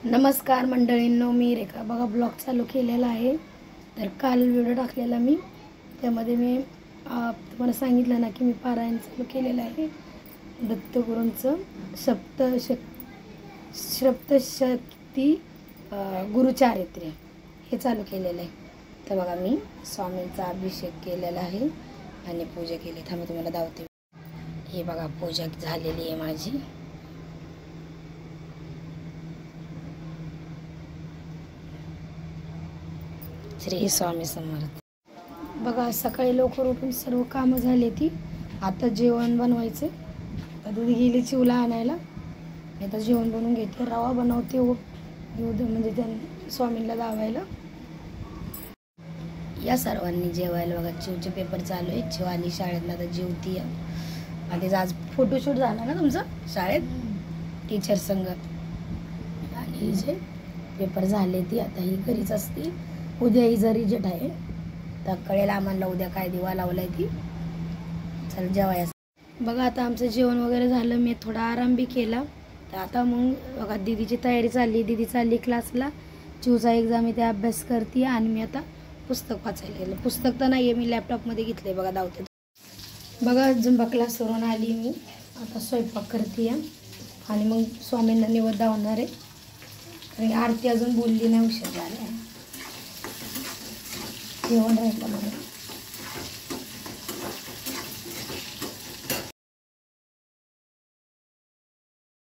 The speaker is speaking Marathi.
नमस्कार मंडळींनो, मी रेखा बघा ब्लॉग चालू केलेला आहे। तर काल व्हिडिओ टाकलेला मी, त्यामध्ये मी तुम्हाला सांगितलं ना की मी पारायण चालू केलेलं आहे दत्तगुरूंचं सप्तशती गुरुचारित्र्य हे चालू केलेलं आहे। तर बघा मी स्वामींचा अभिषेक केलेला आहे आणि पूजा केली। थांबा तुम्हाला दाखवते। हे बघा पूजा झालेली आहे माझी। श्री स्वामी समर्थ। बघा सकाळी लवकर उठून सर्व कामं झाली ती, आता जेवण बनवायचे। आता दूध गेली चिवला आणायला, मी आता जेवण बनवून घेते। रवा बनवते व दूध म्हणजे त्या स्वामींना दावायला। या सर्वांनी जेवायला। बघा चिवचे पेपर चालू आहे, चिव आली शाळेतनं, आता जेवती। आणि आज फोटोशूट झाला ना तुमचा शाळेत टीचर संग, आणि जे पेपर झाले ती आता ही घरीच असते। उद्या ही जरी रिजल्ट आहे तर कळेल आम्हाला उद्या काय दिवा लावलाय ती। चल जेवायचं। बघा आता आमचं जेवण वगैरे झालं, मी थोडा आराम बी केला। तर आता मग बघा दीदीची तयारी चालली। दीदी चालली क्लासला, चिवचा एक्झाम आहे ते अभ्यास करते, आणि मी आता पुस्तक वाचायला गेले। पुस्तक तर नाही आहे, मी लॅपटॉपमध्ये घेतले। बघा दावते। बघा झुंबा क्लासवरून आली मी, आता स्वयंपाक करते आणि मग स्वामींना निवद दावणार आहे। आणि आरती अजून बोलली नाही, उशीर झाला, जेवण राहिलं मला।